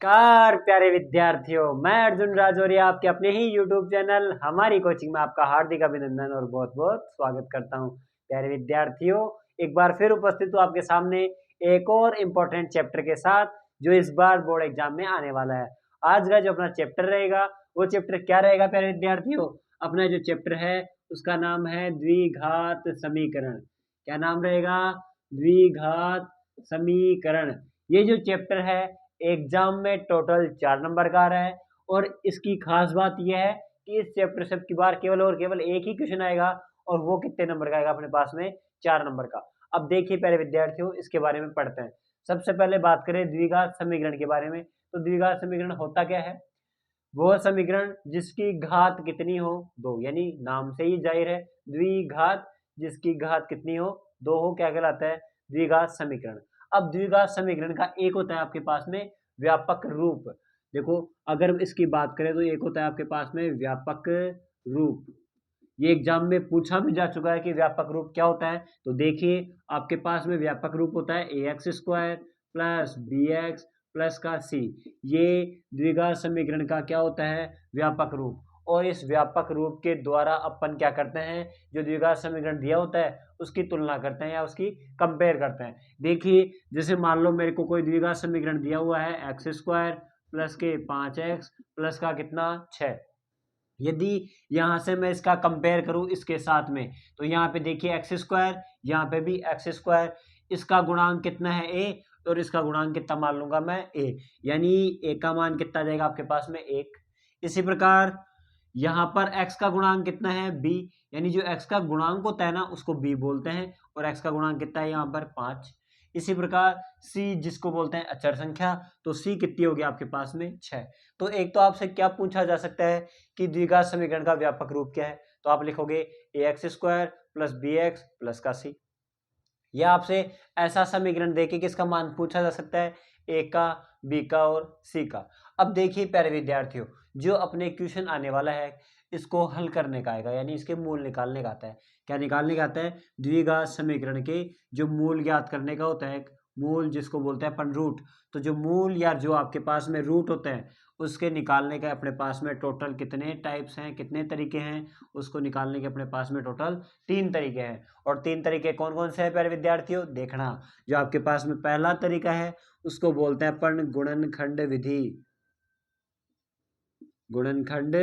Car प्यारे विद्यार्थियों, मैं अर्जुन राजौरिया आपके अपने ही YouTube चैनल हमारी कोचिंग में आपका हार्दिक अभिनंदन और बहुत बहुत स्वागत करता हूं। प्यारे विद्यार्थियों, एक बार फिर उपस्थित हूं आपके सामने एक और इम्पोर्टेंट चैप्टर के साथ जो इस बार बोर्ड एग्जाम में आने वाला है। आज का जो अपना चैप्टर रहेगा वो चैप्टर क्या रहेगा प्यारे विद्यार्थियों? अपना जो चैप्टर है उसका नाम है द्विघात समीकरण। क्या नाम रहेगा? द्विघात समीकरण। ये जो चैप्टर है एग्जाम में टोटल 4 नंबर का आ रहा है और इसकी खास बात यह है कि इस चैप्टर से की बार केवल और केवल एक ही क्वेश्चन आएगा और वो कितने नंबर का आएगा अपने पास में? 4 नंबर का। अब देखिए प्यारे विद्यार्थियों, इसके बारे में पढ़ते हैं। सबसे पहले बात करें द्विघात समीकरण के बारे में, तो द्विघात समीकरण होता क्या है? वो समीकरण जिसकी घात कितनी हो? 2, यानी नाम से ही जाहिर है द्विघात जिसकी घात कितनी हो? 2 हो, क्या कहलाता है? द्विघात समीकरण। अब द्विघात समीकरण का एक होता है आपके पास में व्यापक रूप। देखो, अगर इसकी बात करें तो एक होता है आपके पास में व्यापक रूप। ये एग्जाम में पूछा भी जा चुका है कि व्यापक रूप क्या होता है। तो देखिए, आपके पास में व्यापक रूप होता है ax square plus bx plus का c। ये द्विघात समीकरण का क्या होता है? व्यापक रूप। और इस व्यापक रूप के द्वारा अपन क्या करते हैं? जो द्विघात समीकरण दिया होता है उसकी तुलना करते हैं या उसकी कंपेयर करते हैं। देखिए, जैसे मान लो मेरे को कोई द्विघात समीकरण दिया हुआ है एक्स स्क्वायर प्लस के 5x प्लस का कितना 6। यदि यहाँ से मैं इसका कंपेयर करूँ इसके साथ में, तो यहाँ पे देखिए एक्स स्क्वायर, यहाँ पे भी एक्स स्क्वायर। इसका गुणांक कितना है? ए, और इसका गुणांक कितना मान लूंगा मैं? ए, यानी ए का मान कितना आ जाएगा आपके पास में? 1। इसी प्रकार यहाँ पर x का गुणांक कितना है? b, यानी जो x का गुणांक होता है ना उसको b बोलते हैं और x का गुणांक कितना है यहाँ पर? 5। इसी प्रकार c जिसको बोलते हैं अचर संख्या, तो c कितनी होगी आपके पास में? 6। तो एक तो आपसे क्या पूछा जा सकता है कि द्विघात समीकरण का व्यापक रूप क्या है? तो आप लिखोगे ax square plus bx plus का c। या आपसे ऐसा समीकरण देके किसका मान पूछा जा सकता है? ए का, बी का और सी का। अब देखिए प्यारे विद्यार्थियों, जो अपने क्वेश्चन आने वाला है इसको हल करने का आएगा, यानी इसके मूल निकालने का आता है। क्या निकालने का आता है? द्विघात समीकरण के जो मूल ज्ञात करने का होता है, मूल जिसको बोलते हैं अपन रूट। तो जो मूल या जो आपके पास में रूट होते हैं उसके निकालने का अपने पास में टोटल कितने टाइप्स हैं, कितने तरीके हैं, उसको निकालने के अपने पास में टोटल 3 तरीके हैं। और 3 तरीके कौन कौन से हैं प्यारे विद्यार्थियों? देखना, जो आपके पास में पहला तरीका है उसको बोलते हैं अपन गुणनखंड विधि। गुणनखंड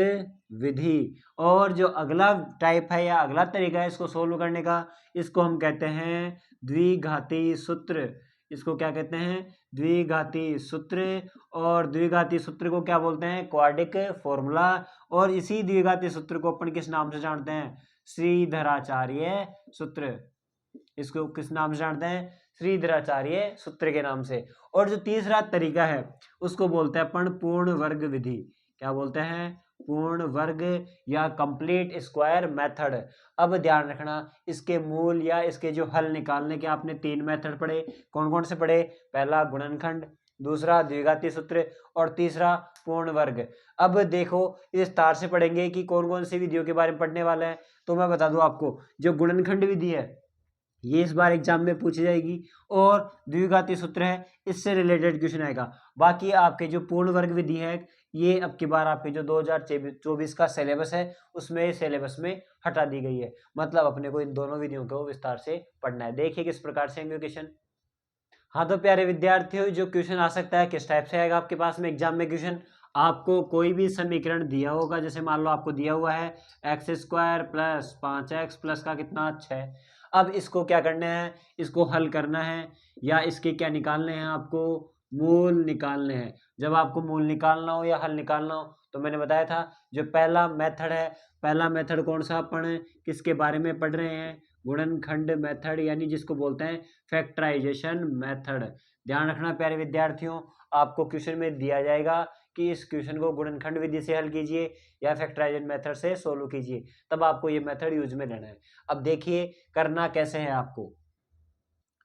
विधि। और जो अगला टाइप है या अगला तरीका है इसको सोल्व करने का, इसको हम कहते हैं द्विघाती सूत्र। इसको क्या कहते हैं? द्विघाती सूत्र। और द्विघाती सूत्र को क्या बोलते हैं? Quadric formula. और इसी द्विघाती सूत्र को अपन किस नाम से जानते हैं? श्रीधराचार्य सूत्र। इसको किस नाम से जानते हैं? श्रीधराचार्य सूत्र के नाम से। और जो तीसरा तरीका है उसको बोलते हैं अपन पूर्ण वर्ग विधि। क्या बोलते हैं? पूर्ण वर्ग या कंप्लीट स्क्वायर मेथड। अब ध्यान रखना, इसके मूल या इसके जो हल निकालने के आपने 3 मेथड पढ़े। कौन कौन से पढ़े? पहला गुणनखंड, दूसरा द्विघाती सूत्र और तीसरा पूर्ण वर्ग। अब देखो, इस तार से पढ़ेंगे कि कौन कौन सी विधियों के बारे में पढ़ने वाला है। तो मैं बता दूं आपको, जो गुणनखंड विधि है ये इस बार एग्जाम में पूछी जाएगी और द्विघाती सूत्र है इससे रिलेटेड क्वेश्चन आएगा। बाकी आपके जो पूर्ण वर्ग विधि है ये अब की बार आपके जो 2024 का सिलेबस है उसमें सिलेबस में हटा दी गई है। मतलब अपने को इन दोनों विधियों को विस्तार से पढ़ना है। देखिए किस प्रकार से होंगे क्वेश्चन। हाँ तो प्यारे विद्यार्थियों, जो क्वेश्चन आ सकता है किस टाइप से आएगा आपके पास में एग्जाम में क्वेश्चन। आपको कोई भी समीकरण दिया होगा, जैसे मान लो आपको दिया हुआ है x square plus 5x plus का कितना 6। अब इसको क्या करना है? इसको हल करना है या इसके क्या निकालने हैं? आपको मूल निकालने हैं। जब आपको मूल निकालना हो या हल निकालना हो तो मैंने बताया था जो पहला मेथड है, पहला मेथड कौन सा अपन किसके बारे में पढ़ रहे हैं? गुणनखंड मेथड, यानी जिसको बोलते हैं फैक्टराइजेशन मेथड। ध्यान रखना प्यारे विद्यार्थियों, आपको क्वेश्चन में दिया जाएगा कि इस क्वेश्चन को गुणनखंड विधि से हल कीजिए या फैक्टराइजेशन मेथड से सोल्व कीजिए, तब आपको ये मेथड यूज में लेना है। अब देखिए करना कैसे है।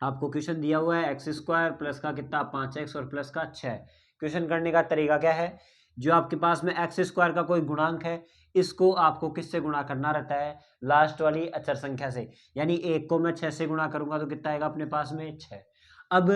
आपको क्वेश्चन दिया हुआ है एक्स स्क्वायर प्लस का कितना 5x और प्लस का 6। क्वेश्चन करने का तरीका क्या है? जो आपके पास में एक्स स्क्वायर का कोई गुणांक है इसको आपको किससे गुणा करना रहता है? लास्ट वाली अचर संख्या से। यानी 1 को मैं 6 से गुणा करूंगा तो कितना आएगा अपने पास में? 6। अब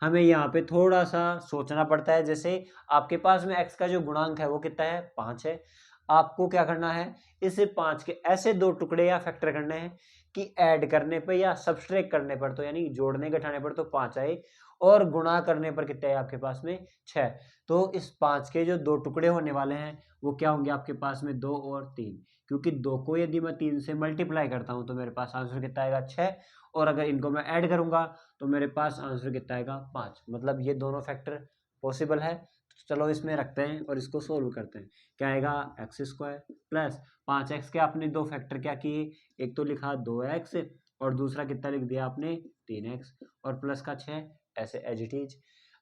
हमें यहाँ पे थोड़ा सा सोचना पड़ता है। जैसे आपके पास में x का जो गुणांक है वो कितना है, 5 है। आपको क्या करना है, इस 5 के ऐसे दो टुकड़े या फैक्टर करने हैं कि ऐड करने पे या सब्सट्रैक्ट करने पर, तो यानी जोड़ने घटाने पर तो 5 आए, और गुणा करने पर कितने है आपके पास में, 6। तो इस 5 के जो दो टुकड़े होने वाले हैं वो क्या होंगे आपके पास में, 2 और 3, क्योंकि 2 को यदि मैं 3 से मल्टीप्लाई करता हूँ तो मेरे पास आंसर कितना आएगा, 6, और अगर इनको मैं ऐड करूंगा तो मेरे पास आंसर कितना आएगा, 5। मतलब ये दोनों फैक्टर पॉसिबल है। तो चलो इसमें रखते हैं और इसको सोल्व करते हैं। क्या आएगा, एक्स स्क्वायर प्लस 5x के आपने दो फैक्टर क्या किए, एक तो लिखा 2x और दूसरा कितना लिख दिया आपने, 3x, और प्लस का 6, ऐसे एज इट इज।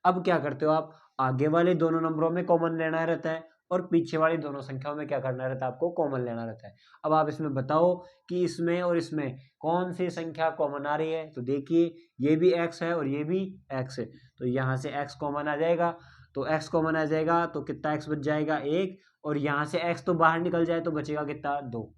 अब क्या करते हो आप, आगे वाले दोनों नंबरों में कॉमन लेना रहता है और पीछे वाली दोनों संख्याओं में क्या करना रहता है, आपको कॉमन लेना रहता है। अब आप इसमें बताओ कि इसमें और इसमें कौन सी संख्या कॉमन आ रही है। तो देखिए ये भी x है और ये भी x है, तो यहाँ से x कॉमन आ जाएगा, तो x कॉमन आ जाएगा तो कितना x बच जाएगा, 1, और यहाँ से x तो बाहर निकल जाए तो बचेगा कितना, 2।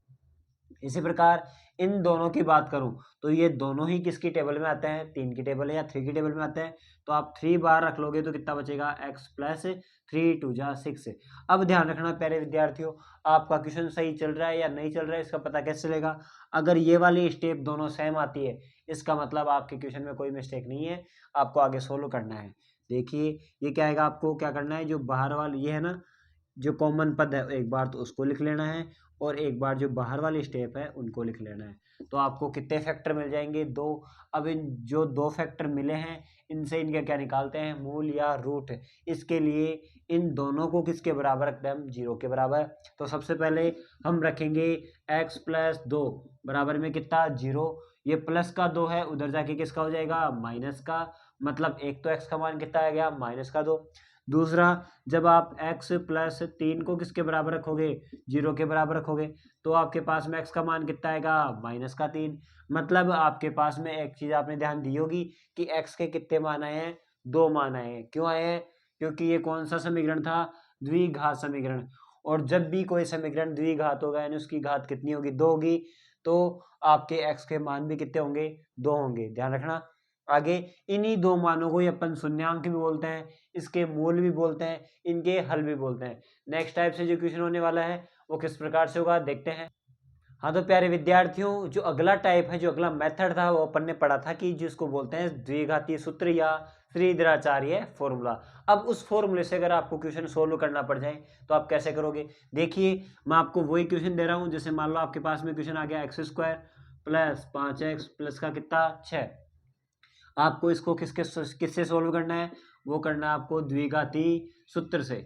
इसी प्रकार इन दोनों की बात करूं तो ये दोनों ही किसकी टेबल में आते हैं, 3 की टेबल है या 3 की टेबल में आते हैं। तो आप 3 बार रख लोगे तो कितना बचेगा, x प्लस 3 2 जा 6। अब ध्यान रखना प्यारे विद्यार्थियों, आपका क्वेश्चन सही चल रहा है या नहीं चल रहा है इसका पता कैसे चलेगा। अगर ये वाली स्टेप दोनों सेम आती है इसका मतलब आपके क्वेश्चन में कोई मिस्टेक नहीं है, आपको आगे सोल्व करना है। देखिए ये क्या आएगा, आपको क्या करना है, जो बाहर वाली ये है ना, जो कॉमन पद है एक बार तो उसको लिख लेना है, और एक बार जो बाहर वाली स्टेप है उनको लिख लेना है। तो आपको कितने फैक्टर मिल जाएंगे, 2। अब इन जो 2 फैक्टर मिले हैं इनसे इनके क्या निकालते हैं, मूल या रूट। इसके लिए इन दोनों को किसके बराबर रखते हैं हम, 0 के बराबर। तो सबसे पहले हम रखेंगे x प्लस 2 बराबर में कितना, 0। ये प्लस का 2 है, उधर जाके किसका हो जाएगा, माइनस का, मतलब एक तो x का मान कितना आ गया, -2। दूसरा, जब आप x प्लस 3 को किसके बराबर रखोगे, 0 के बराबर रखोगे, तो आपके पास में x का मान कितना आएगा, -3। मतलब आपके पास में एक चीज आपने ध्यान दी होगी कि x के कितने मान आए हैं, 2 मान आए हैं। क्यों आए हैं, क्योंकि ये कौन सा समीकरण था, द्विघात समीकरण। और जब भी कोई समीकरण द्विघात होगा यानी उसकी घात कितनी होगी, 2 होगी, तो आपके x के मान भी कितने होंगे, 2 होंगे। ध्यान रखना। आगे इन्हीं दो मानों को ही अपन शून्यांक भी बोलते हैं, इसके मूल भी बोलते हैं, इनके हल भी बोलते हैं। नेक्स्ट टाइप से जो क्वेश्चन होने वाला है वो किस प्रकार से होगा देखते हैं। हाँ तो प्यारे विद्यार्थियों, जो अगला टाइप है, जो अगला मेथड था वो अपन ने पढ़ा था कि जिसको बोलते हैं द्विघातीय सूत्र या श्रीधराचार्य फॉर्मूला। अब उस फॉर्मूले से अगर आपको क्वेश्चन सोल्व करना पड़ जाए तो आप कैसे करोगे। देखिए मैं आपको वही क्वेश्चन दे रहा हूँ, जैसे मान लो आपके पास में क्वेश्चन आ गया x square plus 5x plus का कितना, 6। आपको इसको किससे सोल्व करना है, वो करना है आपको द्विघाती सूत्र से।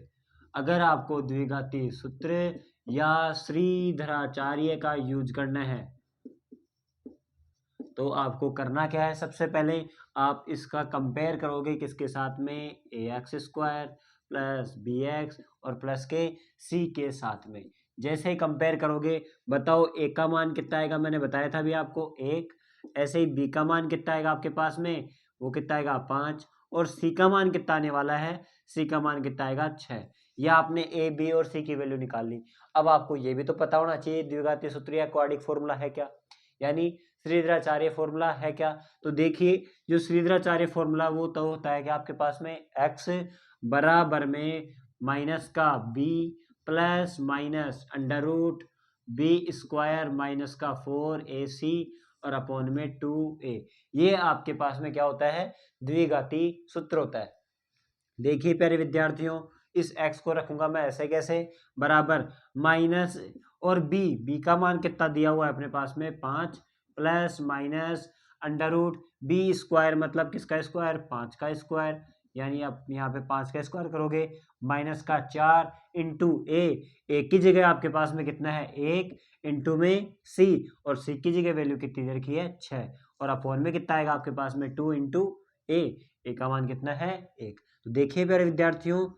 अगर आपको द्विघाती सूत्र या श्रीधराचार्य का यूज करना है तो आपको करना क्या है, सबसे पहले आप इसका कंपेयर करोगे किसके साथ में, ax स्क्वायर प्लस bx और प्लस के c के साथ में। जैसे ही कंपेयर करोगे बताओ a का मान कितना आएगा, मैंने बताया था अभी आपको 1। ऐसे ही b का मान कितना आएगा आपके पास में, वो कितना आएगा 5, और c का मान कितना आने वाला है, c का मान कितना आएगा 6। या आपने a b और c की वैल्यू निकाल ली। अब आपको ये भी तो पता होना चाहिए द्विघातीय सूत्र या क्वाड्रिक फॉर्मूला है क्या, यानी श्रीधराचार्य फॉर्मूला है क्या। तो देखिए जो श्रीधराचार्य फॉर्मूला वो तो होता है कि आपके पास में x बराबर में माइनस का b plus minus under root B square minus का 4ac और अपॉन में 2a। ये आपके पास में क्या होता है, द्विघाती सूत्र होता है। देखिए प्यारे विद्यार्थियों, इस x को रखूंगा मैं ऐसे कैसे, बराबर माइनस और b का मान कितना दिया हुआ है अपने पास में 5 plus minus under root B square, मतलब किसका स्क्वायर, 5 का स्क्वायर, यानी आप यहाँ पे 5 का स्क्वायर करोगे माइनस का 4 इंटू ए की जगह आपके पास में कितना है 1, इंटू में c, और c की जगह वैल्यू कितनी दे रखी है 6, और अपॉन में कितना आएगा आपके पास में 2 इंटू ए का मान कितना है 1। तो देखिए प्यारे विद्यार्थियों,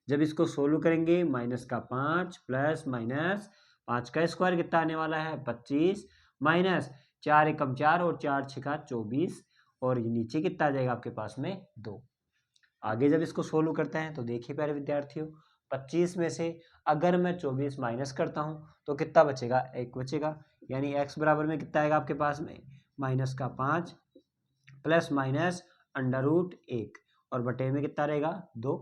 जब इसको सोल्व करेंगे माइनस का 5 प्लस माइनस 5 का स्क्वायर कितना आने वाला है 25, माइनस 4 एकम 4 और 4 छका 24, और ये नीचे कितना आ जाएगा आपके पास में 2। आगे जब इसको सोल्व करते हैं तो देखिए प्यारे विद्यार्थियों, 25 में से अगर मैं 24 माइनस करता हूँ तो कितना बचेगा, 1 बचेगा। यानी x बराबर में कितना आएगा आपके पास में, माइनस का 5 प्लस माइनस √1 और बटे में कितना रहेगा 2।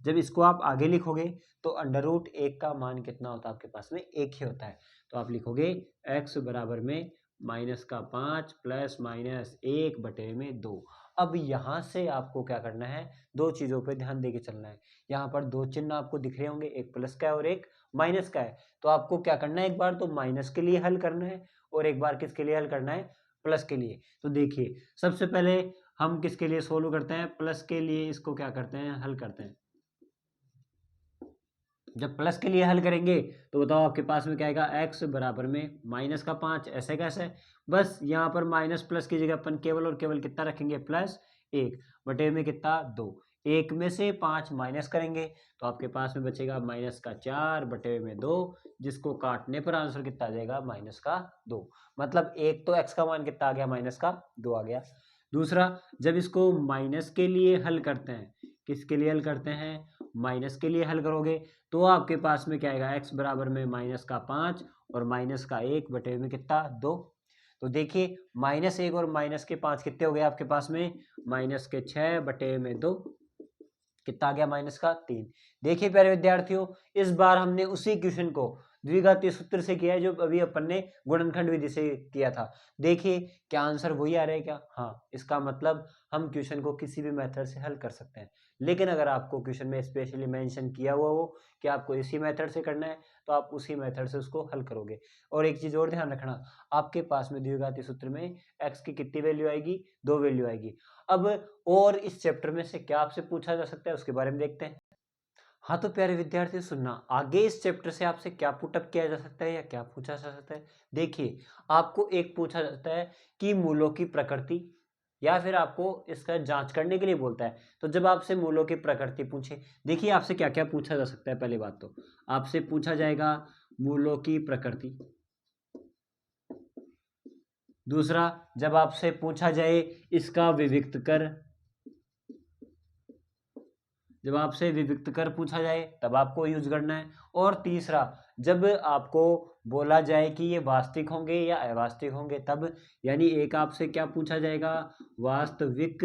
जब इसको आप आगे लिखोगे तो √1 का मान कितना होता है आपके पास में 1 ही होता है। तो आप लिखोगे x बराबर में -5 प्लस -1 बटे में 2। अब यहाँ से आपको क्या करना है, दो चीज़ों पे ध्यान देके चलना है। यहाँ पर दो चिन्ह आपको दिख रहे होंगे, एक प्लस का है और एक माइनस का है। तो आपको क्या करना है, एक बार तो माइनस के लिए हल करना है और एक बार किसके लिए हल करना है, प्लस के लिए। तो देखिए सबसे पहले हम किसके लिए सोल्व करते हैं, प्लस के लिए इसको क्या करते हैं, हल करते हैं। जब प्लस के लिए हल करेंगे तो बताओ आपके पास में क्या आएगा, x बराबर में -5। ऐसे कैसे, बस यहाँ पर माइनस प्लस की जगह अपन केवल और केवल कितना रखेंगे, +1 बटे में कितना 2। 1 में से 5 माइनस करेंगे तो आपके पास में बचेगा -4 बटे में 2, जिसको काटने पर आंसर कितना आ जाएगा, -2। मतलब एक तो x का मान कितना आ गया, -2 आ गया। दूसरा, जब इसको माइनस के लिए हल करते हैं, किसके लिए हल करते हैं, माइनस के लिए हल करोगे तो आपके पास में क्या आएगा, x बराबर में -5 और -1 बटे में कितना 2। तो देखिए -1 और -5 कितने हो गए आपके पास में, -6 बटे में 2, कितना आ गया, -3। देखिए प्यारे विद्यार्थियों, इस बार हमने उसी क्वेश्चन को द्विघातीय सूत्र से किया है जो अभी अपन ने गुणनखंड विधि से किया था। देखिए क्या आंसर वही आ रहा है क्या, हाँ, इसका मतलब हम क्वेश्चन को किसी भी मेथड से हल कर सकते हैं। लेकिन अगर आपको क्वेश्चन में स्पेशली मेंशन किया हुआ हो कि आपको इसी मेथड से करना है तो आप उसी मेथड से उसको हल करोगे। और एक चीज और ध्यान रखना, आपके पास में द्विघातीय सूत्र में x की कितनी वैल्यू आएगी, 2 वैल्यू आएगी। अब और इस चैप्टर में से क्या आपसे पूछा जा सकता है उसके बारे में देखते हैं। हाँ तो प्यारे विद्यार्थी सुनना, आगे इस चैप्टर से आपसे क्या पुटअप किया जा सकता है या क्या पूछा जा सकता है। देखिए आपको एक पूछा जाता है कि मूलों की प्रकृति, या फिर आपको इसका जांच करने के लिए बोलता है। तो जब आपसे मूलों की प्रकृति पूछे, देखिए आपसे क्या क्या पूछा जा सकता है। पहली बात तो आपसे पूछा जाएगा मूलों की प्रकृति। दूसरा, जब आपसे पूछा जाए इसका विविक्त कर, जब आपसे विविक्त कर पूछा जाए तब आपको यूज करना है। और तीसरा, जब आपको बोला जाए कि ये वास्तविक होंगे या अवास्तविक होंगे तब, यानी एक आपसे क्या पूछा जाएगा, वास्तविक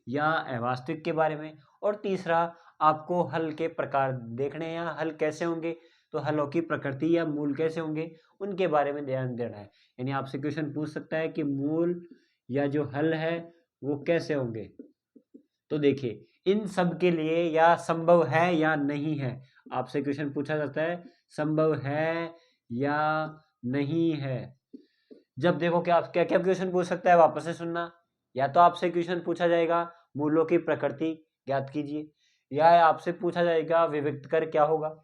या अवास्तविक के बारे में। और तीसरा, आपको हल के प्रकार देखने हैं या हल कैसे होंगे, तो हलों की प्रकृति या मूल कैसे होंगे उनके बारे में ध्यान देना है। यानी आपसे क्वेश्चन पूछ सकता है कि मूल या जो हल है वो कैसे होंगे। तो देखिए इन सब के लिए या संभव है या नहीं है, आपसे क्वेश्चन पूछा जाता है संभव है या नहीं है। जब देखो क्या क्या क्या क्वेश्चन पूछ सकता है, वापस से सुनना। या तो आपसे क्वेश्चन पूछा जाएगा मूलों की प्रकृति ज्ञात कीजिए, या आपसे पूछा जाएगा विविक्त कर क्या होगा,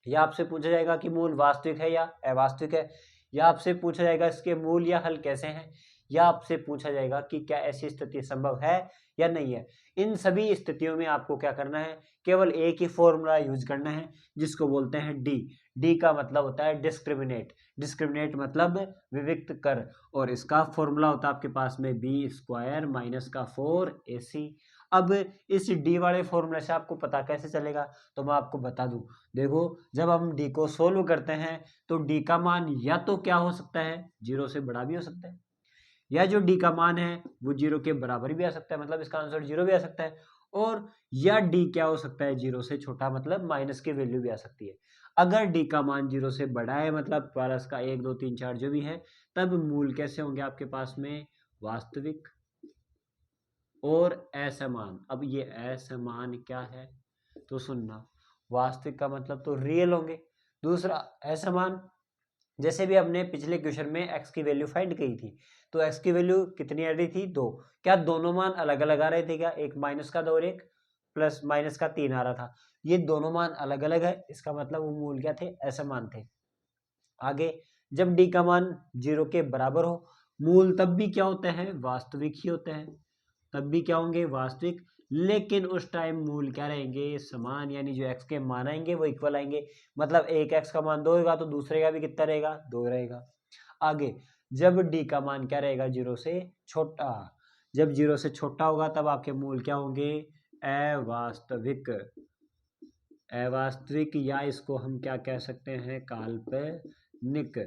या आपसे पूछा जाएगा कि मूल वास्तविक है या अवास्तविक है, या आपसे पूछा जाएगा इसके मूल या हल कैसे हैं, या आपसे पूछा जाएगा कि क्या ऐसी स्थिति संभव है या नहीं है। इन सभी स्थितियों में आपको क्या करना है, केवल एक ही फॉर्मूला यूज करना है जिसको बोलते हैं डी। डी का मतलब होता है डिस्क्रिमिनेट, डिस्क्रिमिनेट मतलब विविक्त कर, और इसका फॉर्मूला होता है आपके पास में b² - 4ac। अब इस डी वाले फॉर्मूले से आपको पता कैसे चलेगा, तो मैं आपको बता दूं। देखो जब हम डी को सोल्व करते हैं तो डी का मान या तो क्या हो सकता है, 0 से बड़ा भी हो सकता है, या जो डी का मान है वो 0 के बराबर भी आ सकता है, मतलब इसका आंसर 0 भी आ सकता है। और या डी क्या हो सकता है, 0 से छोटा, मतलब माइनस की वैल्यू भी आ सकती है। अगर डी का मान 0 से बड़ा है, मतलब प्लस का 1 2 3 4 जो भी है, तब मूल कैसे होंगे आपके पास में, वास्तविक और असमान। अब ये असमान क्या है, तो सुनना, वास्तविक का मतलब तो रियल होंगे। दूसरा असमान, जैसे भी हमने पिछले क्वेश्चन में x की वैल्यू फाइंड की थी, तो x की वैल्यू कितनी आ रही थी, 2। क्या दोनों मान अलग अलग आ रहे थे क्या, एक -2 और एक +-3 आ रहा था। ये दोनों मान अलग अलग है, इसका मतलब वो मूल क्या थे, असमान थे। आगे, जब d का मान 0 के बराबर हो, मूल तब भी क्या होते हैं, वास्तविक ही होते हैं, तब भी क्या होंगे, वास्तविक। लेकिन उस टाइम मूल क्या रहेंगे, समान, यानी जो x के मान आएंगे वो इक्वल आएंगे। मतलब एक x का मान 2 होगा तो दूसरे का भी कितना रहेगा, 2 रहेगा। आगे, जब d का मान क्या रहेगा, 0 से छोटा, जब 0 से छोटा होगा तब आपके मूल क्या होंगे, अवास्तविक, अवास्तविक, या इसको हम क्या कह सकते हैं, काल्पनिक।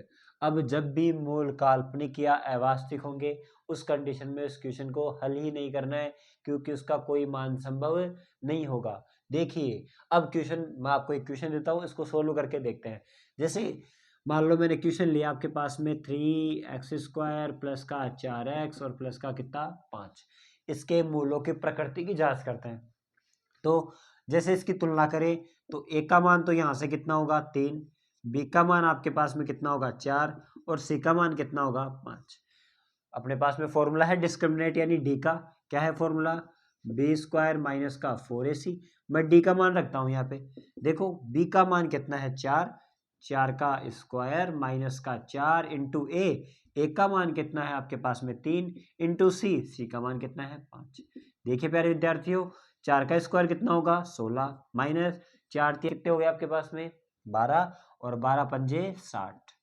अब जब भी मूल काल्पनिक या अवास्तविक होंगे उस कंडीशन में उस क्वेश्चन को हल ही नहीं करना है, क्योंकि उसका कोई मान संभव नहीं होगा। देखिए अब क्वेश्चन, मैं आपको एक क्वेश्चन देता हूँ, इसको सोल्व करके देखते हैं। जैसे मान लो मैंने क्वेश्चन लिया आपके पास में 3x² प्लस का 4x और प्लस का कितना 5, इसके मूलों की प्रकृति की जांच करते हैं। तो जैसे इसकी तुलना करें तो ए का मान तो यहाँ से कितना होगा 3, बी का मान आपके पास में कितना होगा 4 और सी का मान कितना होगा 5। अपने पास में फॉर्मूला है डिस्क्रिमिनेंट यानी डी का, क्या है फॉर्मूला, b² माइनस का 4ac। मैं डी का मान रखता हूँ यहाँ पे, देखो बी का मान कितना है 4, 4 का स्क्वायर माइनस का 4 इंटू ए का मान कितना है आपके पास में 3 इंटू सी का मान कितना है 5। देखिए प्यारे विद्यार्थियों, 4 का स्क्वायर कितना होगा 16 माइनस 4 कितने हो गए आपके पास में 12 और 12 पंजे 60।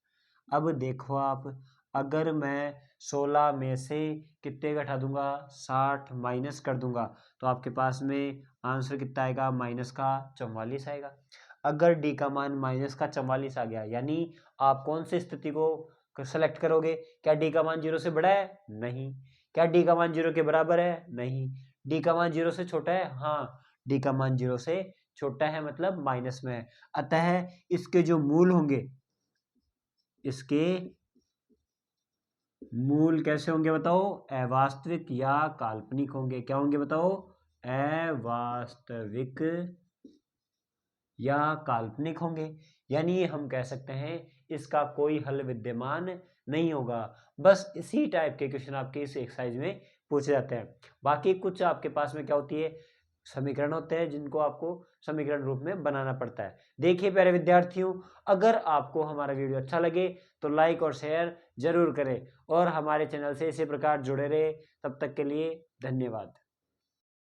अब देखो आप, अगर मैं 16 में से कितने घटा दूंगा 60 माइनस कर दूंगा तो आपके पास में आंसर कितना आएगा माइनस का 44 आएगा। अगर डी का मान माइनस का 44 आ गया, यानी आप कौन सी स्थिति को सेलेक्ट करोगे, क्या डी का मान 0 से बड़ा है, नहीं। क्या डी का मान 0 के बराबर है, नहीं। डी का मान 0 से छोटा है, हाँ डी का मान 0 से छोटा है, मतलब माइनस में है। अतः इसके जो मूल होंगे, इसके मूल कैसे होंगे बताओ, अवास्तविक या काल्पनिक होंगे। क्या होंगे बताओ, अवास्तविक या काल्पनिक होंगे। यानी हम कह सकते हैं इसका कोई हल विद्यमान नहीं होगा। बस इसी टाइप के क्वेश्चन आपके इस एक्सरसाइज में पूछे जाते हैं। बाकी कुछ आपके पास में क्या होती है, समीकरण होते हैं जिनको आपको समीकरण रूप में बनाना पड़ता है। देखिए प्यारे विद्यार्थियों, अगर आपको हमारा वीडियो अच्छा लगे तो लाइक और शेयर जरूर करें और हमारे चैनल से इसी प्रकार जुड़े रहे। तब तक के लिए धन्यवाद।